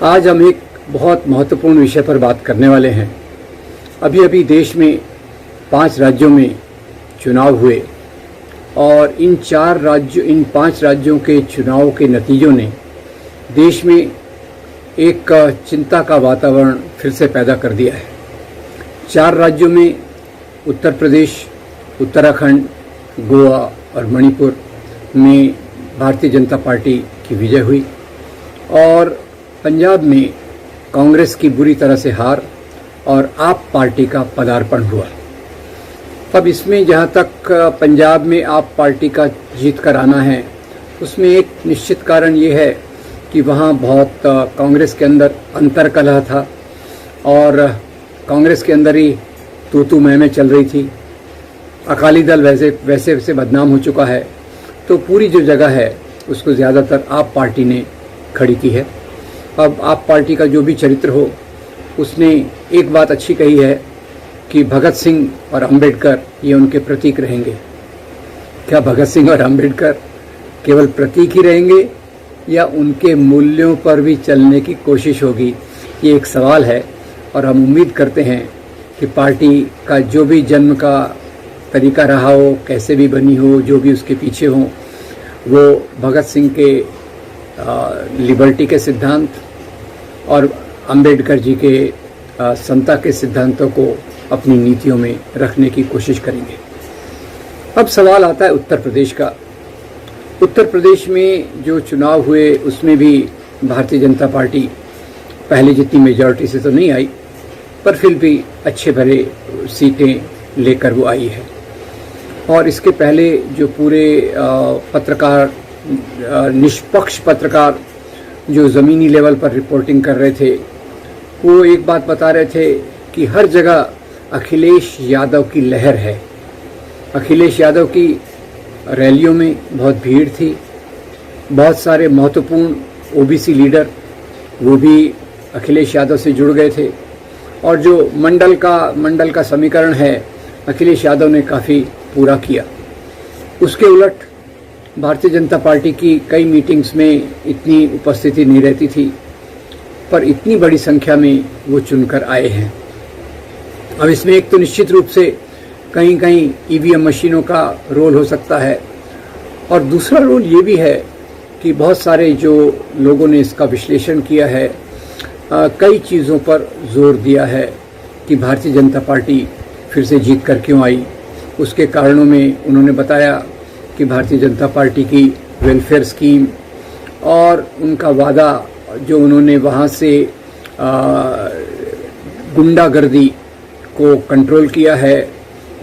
आज हम एक बहुत महत्वपूर्ण विषय पर बात करने वाले हैं। अभी अभी देश में 5 राज्यों में चुनाव हुए और इन 5 राज्यों के चुनाव के नतीजों ने देश में एक चिंता का वातावरण फिर से पैदा कर दिया है। 4 राज्यों में उत्तर प्रदेश, उत्तराखंड, गोवा और मणिपुर में भारतीय जनता पार्टी की विजय हुई और पंजाब में कांग्रेस की बुरी तरह से हार और आप पार्टी का पदार्पण हुआ। अब इसमें जहां तक पंजाब में आप पार्टी का जीत कर आना है, उसमें एक निश्चित कारण ये है कि वहां बहुत कांग्रेस के अंदर अंतर्कलह था और कांग्रेस के अंदर ही तू मैं चल रही थी। अकाली दल वैसे बदनाम हो चुका है, तो पूरी जो जगह है उसको ज़्यादातर आप पार्टी ने खड़ी की है। अब आप पार्टी का जो भी चरित्र हो, उसने एक बात अच्छी कही है कि भगत सिंह और अंबेडकर ये उनके प्रतीक रहेंगे। क्या भगत सिंह और अंबेडकर केवल प्रतीक ही रहेंगे या उनके मूल्यों पर भी चलने की कोशिश होगी, ये एक सवाल है। और हम उम्मीद करते हैं कि पार्टी का जो भी जन्म का तरीका रहा हो, कैसे भी बनी हो, जो भी उसके पीछे हो, वो भगत सिंह के लिबर्टी के सिद्धांत और अंबेडकर जी के समता के सिद्धांतों को अपनी नीतियों में रखने की कोशिश करेंगे। अब सवाल आता है उत्तर प्रदेश का। उत्तर प्रदेश में जो चुनाव हुए उसमें भी भारतीय जनता पार्टी पहले जितनी मेजॉरिटी से तो नहीं आई, पर फिर भी अच्छे भरे सीटें लेकर वो आई है। और इसके पहले जो पूरे निष्पक्ष पत्रकार जो ज़मीनी लेवल पर रिपोर्टिंग कर रहे थे, वो एक बात बता रहे थे कि हर जगह अखिलेश यादव की लहर है। अखिलेश यादव की रैलियों में बहुत भीड़ थी। बहुत सारे महत्वपूर्ण ओबीसी लीडर वो भी अखिलेश यादव से जुड़ गए थे और जो मंडल का समीकरण है, अखिलेश यादव ने काफ़ी पूरा किया। उसके उलट भारतीय जनता पार्टी की कई मीटिंग्स में इतनी उपस्थिति नहीं रहती थी, पर इतनी बड़ी संख्या में वो चुनकर आए हैं। अब इसमें एक तो निश्चित रूप से कहीं कहीं ईवीएम मशीनों का रोल हो सकता है और दूसरा रोल ये भी है कि बहुत सारे जो लोगों ने इसका विश्लेषण किया है, कई चीज़ों पर जोर दिया है कि भारतीय जनता पार्टी फिर से जीत कर क्यों आई। उसके कारणों में उन्होंने बताया कि भारतीय जनता पार्टी की वेलफेयर स्कीम और उनका वादा जो उन्होंने वहाँ से गुंडागर्दी को कंट्रोल किया है,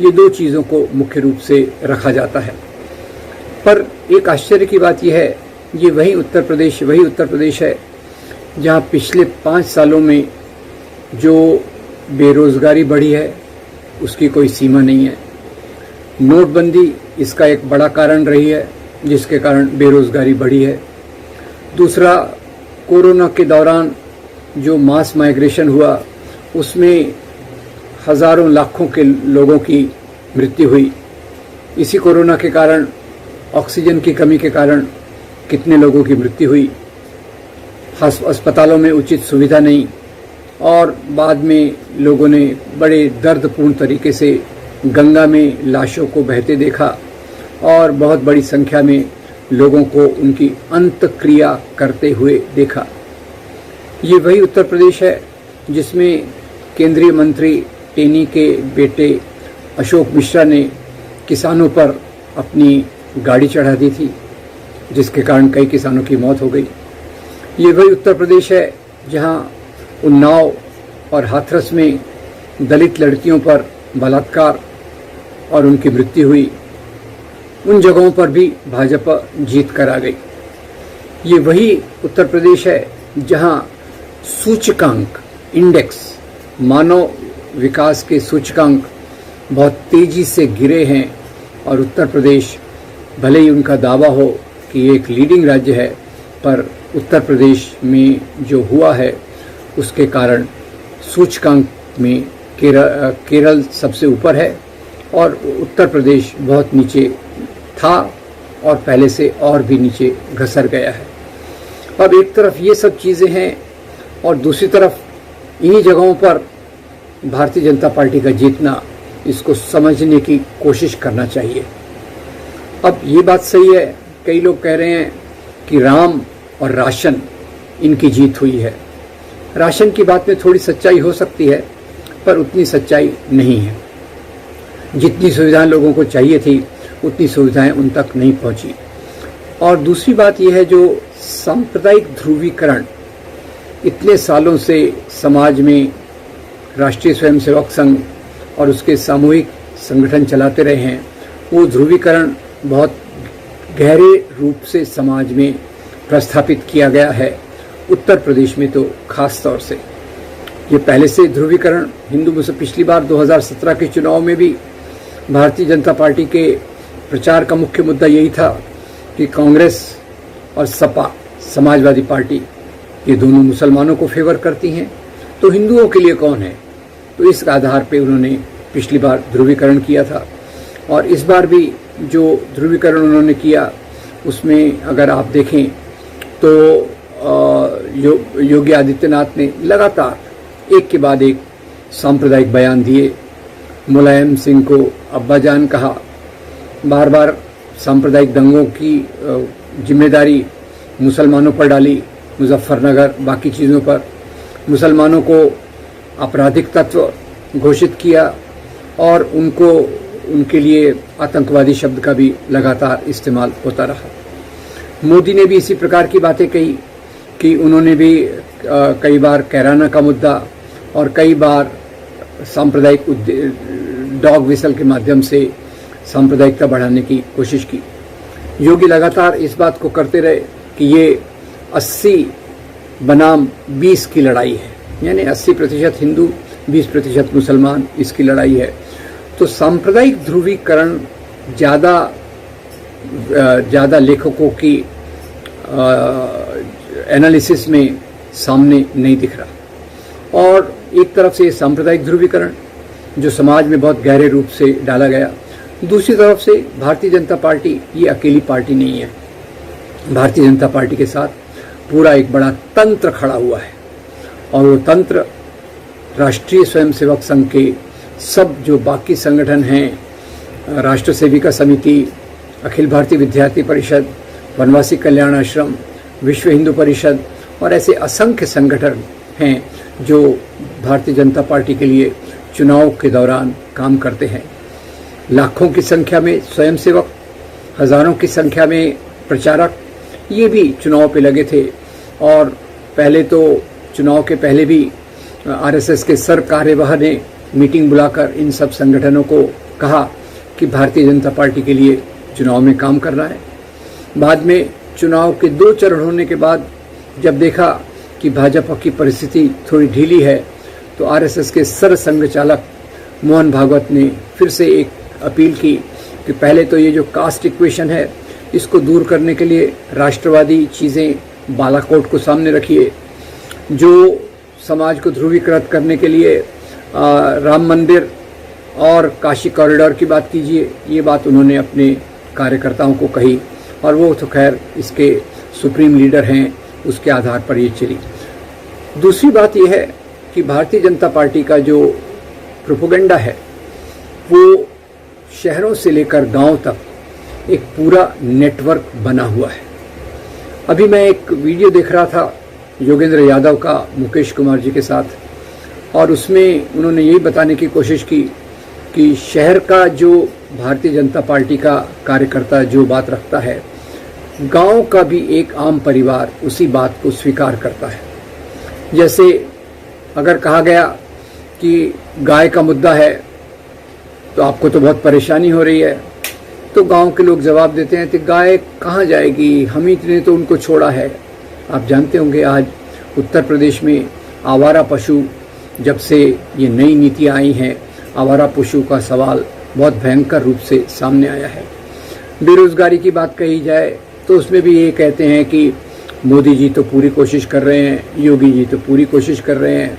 ये 2 चीज़ों को मुख्य रूप से रखा जाता है। पर एक आश्चर्य की बात यह है, ये वही उत्तर प्रदेश है जहाँ पिछले 5 सालों में जो बेरोज़गारी बढ़ी है उसकी कोई सीमा नहीं है। नोटबंदी इसका एक बड़ा कारण रही है जिसके कारण बेरोज़गारी बढ़ी है। दूसरा, कोरोना के दौरान जो मास माइग्रेशन हुआ उसमें हज़ारों लाखों के लोगों की मृत्यु हुई। इसी कोरोना के कारण, ऑक्सीजन की कमी के कारण कितने लोगों की मृत्यु हुई। अस्पतालों में उचित सुविधा नहीं और बाद में लोगों ने बड़े दर्दपूर्ण तरीके से गंगा में लाशों को बहते देखा और बहुत बड़ी संख्या में लोगों को उनकी अंत्यक्रिया करते हुए देखा। ये वही उत्तर प्रदेश है जिसमें केंद्रीय मंत्री टेनी के बेटे अशोक मिश्रा ने किसानों पर अपनी गाड़ी चढ़ा दी थी, जिसके कारण कई किसानों की मौत हो गई। ये वही उत्तर प्रदेश है जहां उन्नाव और हाथरस में दलित लड़कियों पर बलात्कार और उनकी मृत्यु हुई। उन जगहों पर भी भाजपा जीत कर आ गई। ये वही उत्तर प्रदेश है जहां सूचकांक इंडेक्स, मानव विकास के सूचकांक बहुत तेजी से गिरे हैं और उत्तर प्रदेश भले ही उनका दावा हो कि ये एक लीडिंग राज्य है, पर उत्तर प्रदेश में जो हुआ है उसके कारण सूचकांक में केरल सबसे ऊपर है और उत्तर प्रदेश बहुत नीचे था और पहले से और भी नीचे घसर गया है। अब एक तरफ ये सब चीज़ें हैं और दूसरी तरफ इन्हीं जगहों पर भारतीय जनता पार्टी का जीतना, इसको समझने की कोशिश करना चाहिए। अब ये बात सही है, कई लोग कह रहे हैं कि राम और राशन इनकी जीत हुई है। राशन की बात में थोड़ी सच्चाई हो सकती है, पर उतनी सच्चाई नहीं है। जितनी सुविधाएं लोगों को चाहिए थी उतनी सुविधाएं उन तक नहीं पहुंची। और दूसरी बात यह है, जो सांप्रदायिक ध्रुवीकरण इतने सालों से समाज में राष्ट्रीय स्वयंसेवक संघ और उसके सामूहिक संगठन चलाते रहे हैं, वो ध्रुवीकरण बहुत गहरे रूप से समाज में प्रस्थापित किया गया है। उत्तर प्रदेश में तो खास तौर से ये पहले से ध्रुवीकरण हिंदू मुस्लिम, पिछली बार 2017 के चुनाव में भी भारतीय जनता पार्टी के प्रचार का मुख्य मुद्दा यही था कि कांग्रेस और सपा, समाजवादी पार्टी, ये दोनों मुसलमानों को फेवर करती हैं, तो हिंदुओं के लिए कौन है। तो इस आधार पे उन्होंने पिछली बार ध्रुवीकरण किया था। और इस बार भी जो ध्रुवीकरण उन्होंने किया उसमें अगर आप देखें तो योगी आदित्यनाथ ने लगातार एक के बाद एक सांप्रदायिक बयान दिए। मुलायम सिंह को अब्बाजान कहा, बार बार सांप्रदायिक दंगों की जिम्मेदारी मुसलमानों पर डाली, मुजफ्फरनगर बाकी चीज़ों पर। मुसलमानों को आपराधिक तत्व घोषित किया और उनको, उनके लिए आतंकवादी शब्द का भी लगातार इस्तेमाल होता रहा। मोदी ने भी इसी प्रकार की बातें कही कि उन्होंने भी कई बार कैराना का मुद्दा और कई बार सांप्रदायिक डॉग विसल के माध्यम से सांप्रदायिकता बढ़ाने की कोशिश की। योगी लगातार इस बात को करते रहे कि ये 80 बनाम 20 की लड़ाई है, यानी 80% हिंदू 20% मुसलमान, इसकी लड़ाई है। तो सांप्रदायिक ध्रुवीकरण ज़्यादा लेखकों की एनालिसिस में सामने नहीं दिख रहा। और एक तरफ से सांप्रदायिक ध्रुवीकरण जो समाज में बहुत गहरे रूप से डाला गया, दूसरी तरफ से भारतीय जनता पार्टी ये अकेली पार्टी नहीं है। भारतीय जनता पार्टी के साथ पूरा एक बड़ा तंत्र खड़ा हुआ है और वो तंत्र राष्ट्रीय स्वयंसेवक संघ के सब जो बाकी संगठन हैं, राष्ट्र सेविका समिति, अखिल भारतीय विद्यार्थी परिषद, वनवासी कल्याण आश्रम, विश्व हिंदू परिषद और ऐसे असंख्य संगठन हैं जो भारतीय जनता पार्टी के लिए चुनाव के दौरान काम करते हैं। लाखों की संख्या में स्वयंसेवक, हजारों की संख्या में प्रचारक, ये भी चुनाव पे लगे थे। और पहले तो चुनाव के पहले भी आरएसएस के सर कार्यवाह ने मीटिंग बुलाकर इन सब संगठनों को कहा कि भारतीय जनता पार्टी के लिए चुनाव में काम करना है। बाद में चुनाव के 2 चरण होने के बाद जब देखा कि भाजपा की परिस्थिति थोड़ी ढीली है, तो आरएसएस के सर संघ चालक मोहन भागवत ने फिर से एक अपील की कि पहले तो ये जो कास्ट इक्वेशन है इसको दूर करने के लिए राष्ट्रवादी चीज़ें बालाकोट को सामने रखिए। जो समाज को ध्रुवीकृत करने के लिए राम मंदिर और काशी कॉरिडोर की बात कीजिए, ये बात उन्होंने अपने कार्यकर्ताओं को कही और वो तो खैर इसके सुप्रीम लीडर हैं, उसके आधार पर ये चली। दूसरी बात यह है कि भारतीय जनता पार्टी का जो प्रोपेगेंडा है वो शहरों से लेकर गांव तक एक पूरा नेटवर्क बना हुआ है। अभी मैं एक वीडियो देख रहा था योगेंद्र यादव का मुकेश कुमार जी के साथ, और उसमें उन्होंने यही बताने की कोशिश की कि शहर का जो भारतीय जनता पार्टी का कार्यकर्ता जो बात रखता है, गांव का भी एक आम परिवार उसी बात को स्वीकार करता है। जैसे अगर कहा गया कि गाय का मुद्दा है तो आपको तो बहुत परेशानी हो रही है, तो गांव के लोग जवाब देते हैं कि गाय कहाँ जाएगी, हम ही ने तो उनको छोड़ा है। आप जानते होंगे आज उत्तर प्रदेश में आवारा पशु, जब से ये नई नीतियाँ आई हैं, आवारा पशु का सवाल बहुत भयंकर रूप से सामने आया है। बेरोजगारी की बात कही जाए तो उसमें भी ये कहते हैं कि मोदी जी तो पूरी कोशिश कर रहे हैं, योगी जी तो पूरी कोशिश कर रहे हैं।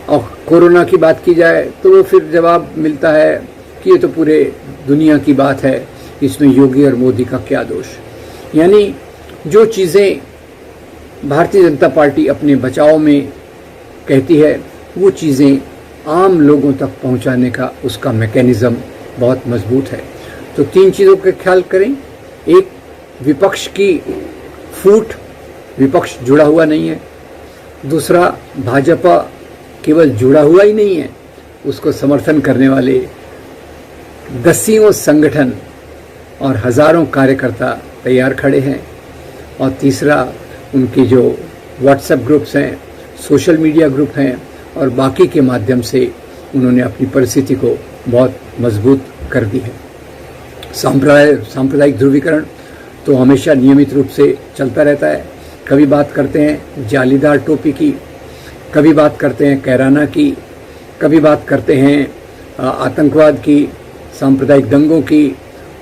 और कोरोना की बात की जाए तो वो फिर जवाब मिलता है कि ये तो पूरे दुनिया की बात है, इसमें योगी और मोदी का क्या दोष। यानी जो चीज़ें भारतीय जनता पार्टी अपने बचाव में कहती है वो चीज़ें आम लोगों तक पहुंचाने का उसका मैकेनिज़्म बहुत मजबूत है। तो 3 चीज़ों का ख्याल करें। एक, विपक्ष की फूट, विपक्ष जुड़ा हुआ नहीं है। दूसरा, भाजपा केवल जुड़ा हुआ ही नहीं है, उसको समर्थन करने वाले दसियों संगठन और हजारों कार्यकर्ता तैयार खड़े हैं। और तीसरा, उनके जो व्हाट्सएप ग्रुप्स हैं, सोशल मीडिया ग्रुप हैं और बाकी के माध्यम से उन्होंने अपनी परिस्थिति को बहुत मजबूत कर दी है। सांप्रदायिक ध्रुवीकरण तो हमेशा नियमित रूप से चलता रहता है। कभी बात करते हैं जालीदार टोपी की, कभी बात करते हैं कैराना की, कभी बात करते हैं आतंकवाद की, सांप्रदायिक दंगों की,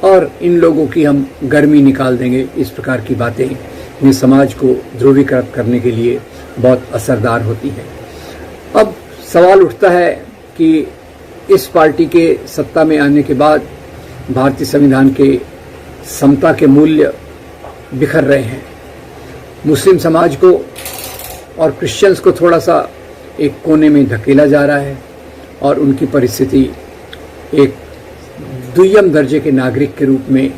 और इन लोगों की हम गर्मी निकाल देंगे। इस प्रकार की बातें ये समाज को ध्रुवीकृत करने के लिए बहुत असरदार होती हैं। अब सवाल उठता है कि इस पार्टी के सत्ता में आने के बाद भारतीय संविधान के समता के मूल्य बिखर रहे हैं। मुस्लिम समाज को और क्रिश्चियंस को थोड़ा सा एक कोने में धकेला जा रहा है और उनकी परिस्थिति एक दुय्यम दर्जे के नागरिक के रूप में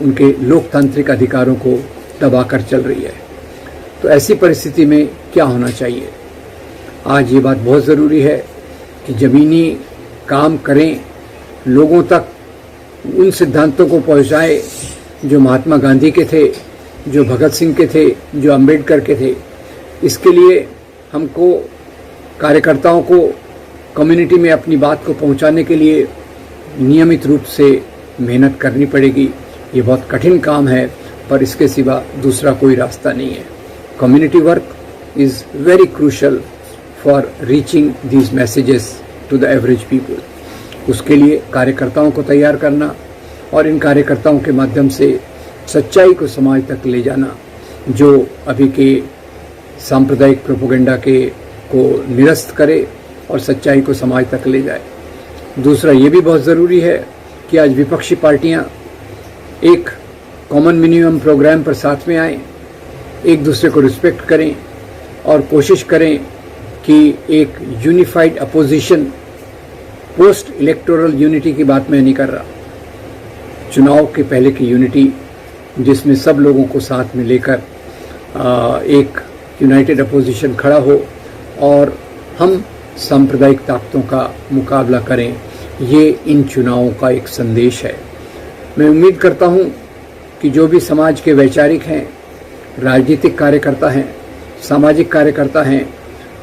उनके लोकतांत्रिक अधिकारों को दबाकर चल रही है। तो ऐसी परिस्थिति में क्या होना चाहिए? आज ये बात बहुत ज़रूरी है कि ज़मीनी काम करें, लोगों तक उन सिद्धांतों को पहुंचाएं जो महात्मा गांधी के थे, जो भगत सिंह के थे, जो अंबेडकर के थे। इसके लिए हमको कार्यकर्ताओं को कम्युनिटी में अपनी बात को पहुंचाने के लिए नियमित रूप से मेहनत करनी पड़ेगी। ये बहुत कठिन काम है, पर इसके सिवा दूसरा कोई रास्ता नहीं है। Community work is very crucial for reaching these messages to the average people. उसके लिए कार्यकर्ताओं को तैयार करना और इन कार्यकर्ताओं के माध्यम से सच्चाई को समाज तक ले जाना, जो अभी के सांप्रदायिक प्रोपेगेंडा के को निरस्त करे और सच्चाई को समाज तक ले जाए। दूसरा, ये भी बहुत ज़रूरी है कि आज विपक्षी पार्टियां एक कॉमन मिनिमम प्रोग्राम पर साथ में आएं, एक दूसरे को रिस्पेक्ट करें और कोशिश करें कि एक unified opposition, post electoral unity की बात मैं नहीं कर रहा, चुनाव के पहले की यूनिटी जिसमें सब लोगों को साथ में लेकर एक यूनाइटेड अपोजिशन खड़ा हो और हम सांप्रदायिक ताकतों का मुकाबला करें। ये इन चुनावों का एक संदेश है। मैं उम्मीद करता हूं कि जो भी समाज के वैचारिक हैं, राजनीतिक कार्यकर्ता हैं, सामाजिक कार्यकर्ता हैं,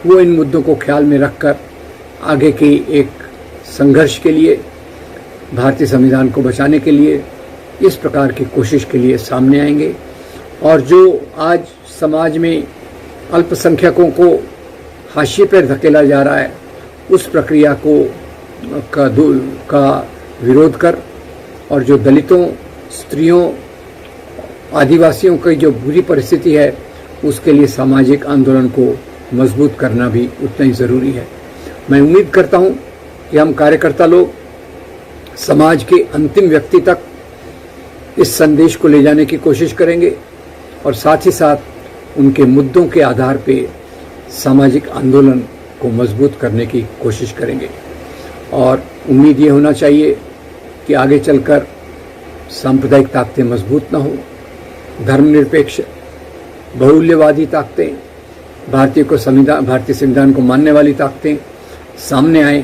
वो इन मुद्दों को ख्याल में रखकर आगे की एक संघर्ष के लिए, भारतीय संविधान को बचाने के लिए, इस प्रकार की कोशिश के लिए सामने आएंगे। और जो आज समाज में अल्पसंख्यकों को हाशिए पर धकेला जा रहा है, उस प्रक्रिया का विरोध कर, और जो दलितों, स्त्रियों, आदिवासियों की जो बुरी परिस्थिति है, उसके लिए सामाजिक आंदोलन को मजबूत करना भी उतना ही ज़रूरी है। मैं उम्मीद करता हूं कि हम कार्यकर्ता लोग समाज के अंतिम व्यक्ति तक इस संदेश को ले जाने की कोशिश करेंगे और साथ ही साथ उनके मुद्दों के आधार पे सामाजिक आंदोलन को मजबूत करने की कोशिश करेंगे। और उम्मीद ये होना चाहिए कि आगे चलकर सांप्रदायिक ताकतें मजबूत ना हो, धर्मनिरपेक्ष बहुल्यवादी ताकतें, भारतीय संविधान को मानने वाली ताकतें सामने आएं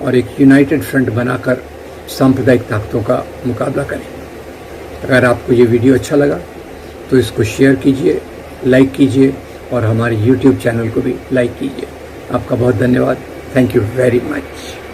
और एक यूनाइटेड फ्रंट बनाकर सांप्रदायिक ताकतों का मुकाबला करें। अगर आपको ये वीडियो अच्छा लगा तो इसको शेयर कीजिए, लाइक कीजिए और हमारे YouTube चैनल को भी लाइक कीजिए। आपका बहुत धन्यवाद। Thank you very much.